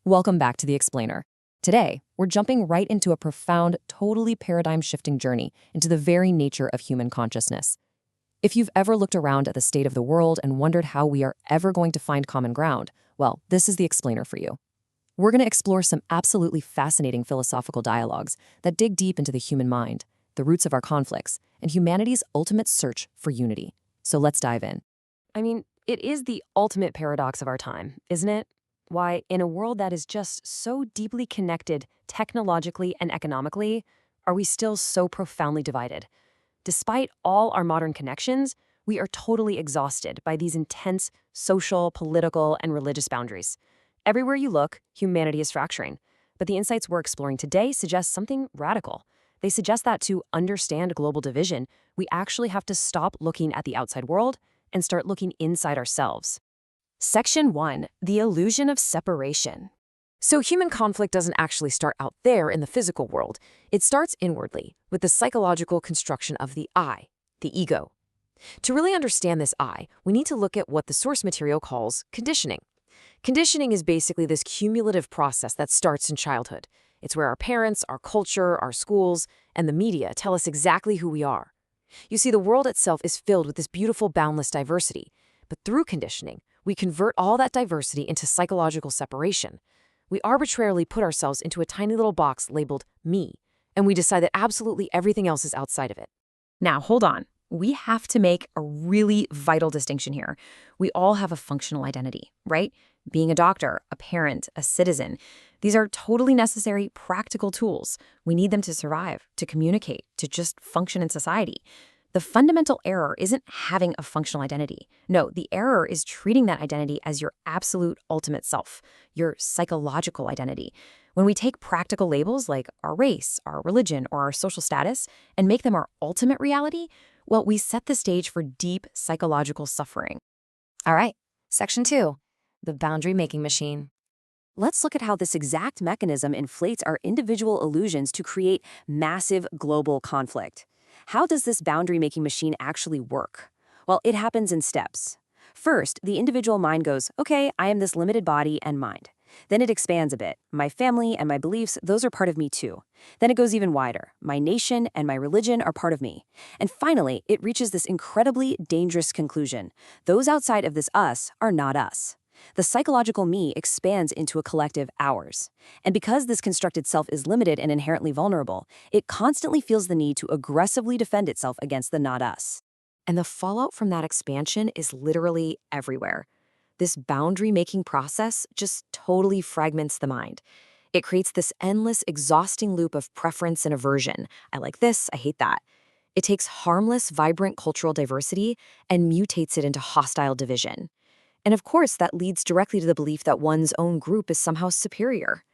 Welcome back to The Explainer. Today, we're jumping right into a profound, totally paradigm-shifting journey into the very nature of human consciousness. If you've ever looked around at the state of the world and wondered how we are ever going to find common ground, well, this is The Explainer for you. We're going to explore some absolutely fascinating philosophical dialogues that dig deep into the human mind, the roots of our conflicts, and humanity's ultimate search for unity. So let's dive in. I mean, it is the ultimate paradox of our time, isn't it? Why, in a world that is just so deeply connected technologically and economically, are we still so profoundly divided? Despite all our modern connections, we are totally exhausted by these intense social, political, and religious boundaries. Everywhere you look, humanity is fracturing. But the insights we're exploring today suggest something radical. They suggest that to understand global division, we actually have to stop looking at the outside world and start looking inside ourselves. Section 1. The illusion of separation. So human conflict doesn't actually start out there in the physical world. It starts inwardly, with the psychological construction of the I, the ego. To really understand this I, we need to look at what the source material calls conditioning. Conditioning is basically this cumulative process that starts in childhood. It's where our parents, our culture, our schools, and the media tell us exactly who we are. You see, the world itself is filled with this beautiful, boundless diversity. But through conditioning, we convert all that diversity into psychological separation. We arbitrarily put ourselves into a tiny little box labeled me, and we decide that absolutely everything else is outside of it. Now, hold on. We have to make a really vital distinction here. We all have a functional identity, right? Being a doctor, a parent, a citizen. These are totally necessary, practical tools. We need them to survive, to communicate, to just function in society. The fundamental error isn't having a functional identity. No, the error is treating that identity as your absolute ultimate self, your psychological identity. When we take practical labels like our race, our religion, or our social status and make them our ultimate reality, well, we set the stage for deep psychological suffering. All right, Section 2, the boundary-making machine. Let's look at how this exact mechanism inflates our individual illusions to create massive global conflict. How does this boundary-making machine actually work? Well, it happens in steps. First, the individual mind goes, okay, I am this limited body and mind. Then it expands a bit. My family and my beliefs, those are part of me too. Then it goes even wider. My nation and my religion are part of me. And finally, it reaches this incredibly dangerous conclusion. Those outside of this us are not us. The psychological me expands into a collective ours. And because this constructed self is limited and inherently vulnerable, it constantly feels the need to aggressively defend itself against the not us. And the fallout from that expansion is literally everywhere. This boundary-making process just totally fragments the mind. It creates this endless, exhausting loop of preference and aversion. I like this, I hate that. It takes harmless, vibrant cultural diversity and mutates it into hostile division. And of course, that leads directly to the belief that one's own group is somehow superior.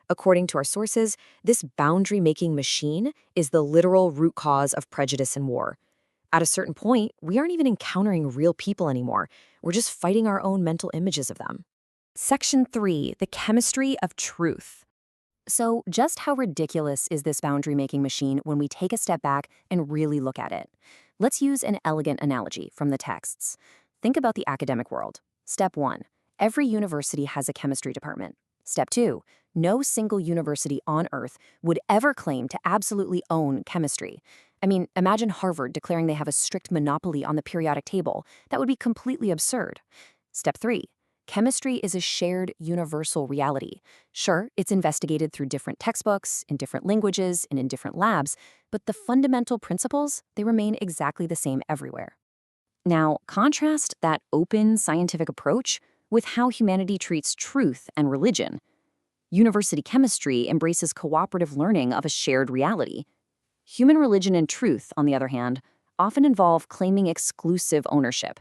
According to our sources, this boundary-making machine is the literal root cause of prejudice and war. At a certain point, we aren't even encountering real people anymore. We're just fighting our own mental images of them. Section 3, the chemistry of truth. So just how ridiculous is this boundary-making machine when we take a step back and really look at it? Let's use an elegant analogy from the texts. Think about the academic world. Step 1. Every university has a chemistry department. Step 2. No single university on Earth would ever claim to absolutely own chemistry. I mean, imagine Harvard declaring they have a strict monopoly on the periodic table. That would be completely absurd. Step 3. Chemistry is a shared universal reality. Sure, it's investigated through different textbooks, in different languages, and in different labs, but the fundamental principles, they remain exactly the same everywhere. Now, contrast that open scientific approach with how humanity treats truth and religion. University chemistry embraces cooperative learning of a shared reality. Human religion and truth, on the other hand, often involve claiming exclusive ownership.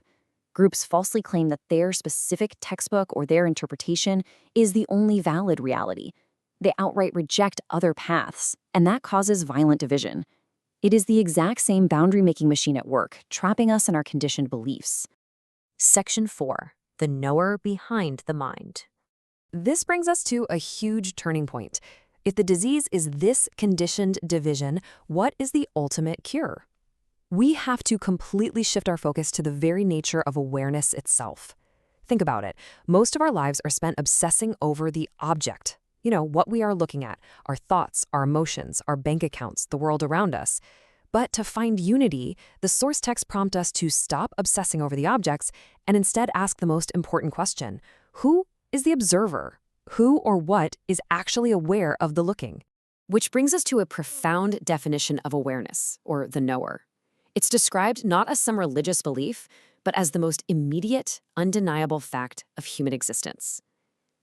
Groups falsely claim that their specific textbook or their interpretation is the only valid reality. They outright reject other paths, and that causes violent division. It is the exact same boundary-making machine at work, trapping us in our conditioned beliefs. Section 4. The knower behind the mind. This brings us to a huge turning point. If the disease is this conditioned division, what is the ultimate cure? We have to completely shift our focus to the very nature of awareness itself. Think about it. Most of our lives are spent obsessing over the object. What we are looking at, our thoughts, our emotions, our bank accounts, the world around us. But to find unity, the source texts prompt us to stop obsessing over the objects and instead ask the most important question: who is the observer? Who or what is actually aware of the looking? Which brings us to a profound definition of awareness, or the knower. It's described not as some religious belief, but as the most immediate, undeniable fact of human existence.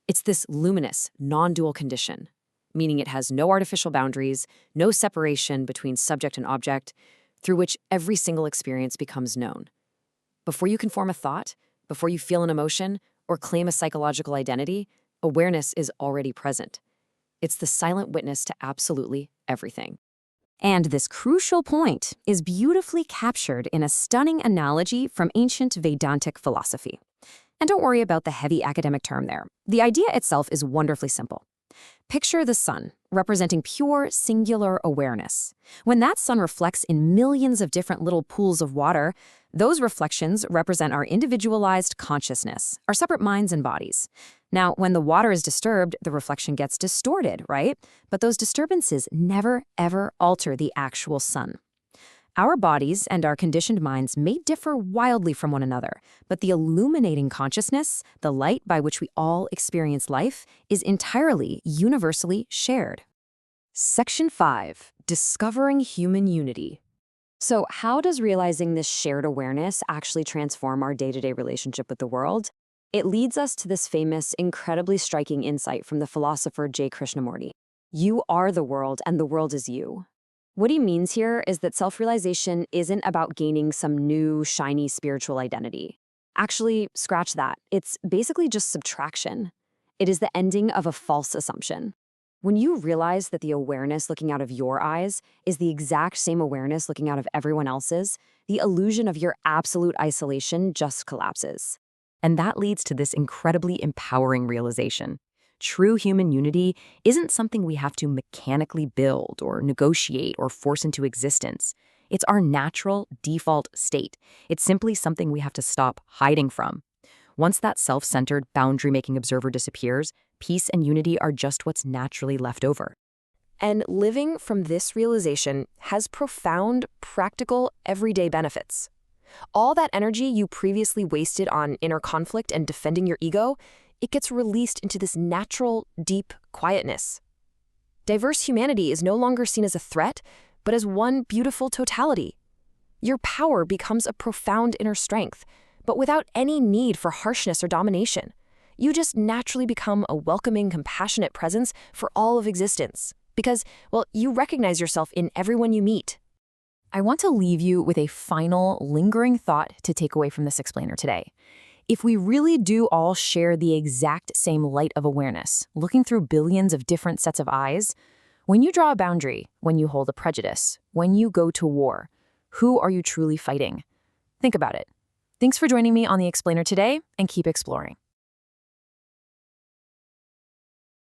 It's this luminous, non-dual condition, meaning it has no artificial boundaries, no separation between subject and object, through which every single experience becomes known. Before you can form a thought, before you feel an emotion, or claim a psychological identity, awareness is already present. It's the silent witness to absolutely everything. And this crucial point is beautifully captured in a stunning analogy from ancient Vedantic philosophy. And don't worry about the heavy academic term there. The idea itself is wonderfully simple. Picture the sun, representing pure, singular awareness. When that sun reflects in millions of different little pools of water, those reflections represent our individualized consciousness, our separate minds and bodies. Now, when the water is disturbed, the reflection gets distorted, right? But those disturbances never, ever alter the actual sun. Our bodies and our conditioned minds may differ wildly from one another, but the illuminating consciousness, the light by which we all experience life, is entirely universally shared. Section 5. Discovering Human Unity. So how does realizing this shared awareness actually transform our day-to-day relationship with the world? It leads us to this famous, incredibly striking insight from the philosopher J. Krishnamurti. You are the world, and the world is you. What he means here is that self-realization isn't about gaining some new, shiny spiritual identity. Actually, scratch that. It's basically just subtraction. It is the ending of a false assumption. When you realize that the awareness looking out of your eyes is the exact same awareness looking out of everyone else's, the illusion of your absolute isolation just collapses. And that leads to this incredibly empowering realization. True human unity isn't something we have to mechanically build or negotiate or force into existence. It's our natural, default state. It's simply something we have to stop hiding from. Once that self-centered, boundary-making observer disappears, peace and unity are just what's naturally left over. And living from this realization has profound, practical, everyday benefits. All that energy you previously wasted on inner conflict and defending your ego, it gets released into this natural, deep quietness. Diverse humanity is no longer seen as a threat, but as one beautiful totality. Your power becomes a profound inner strength, but without any need for harshness or domination. You just naturally become a welcoming, compassionate presence for all of existence. Because, well, you recognize yourself in everyone you meet. I want to leave you with a final, lingering thought to take away from this explainer today. If we really do all share the exact same light of awareness, looking through billions of different sets of eyes, when you draw a boundary, when you hold a prejudice, when you go to war, who are you truly fighting? Think about it. Thanks for joining me on The Explainer today, and keep exploring.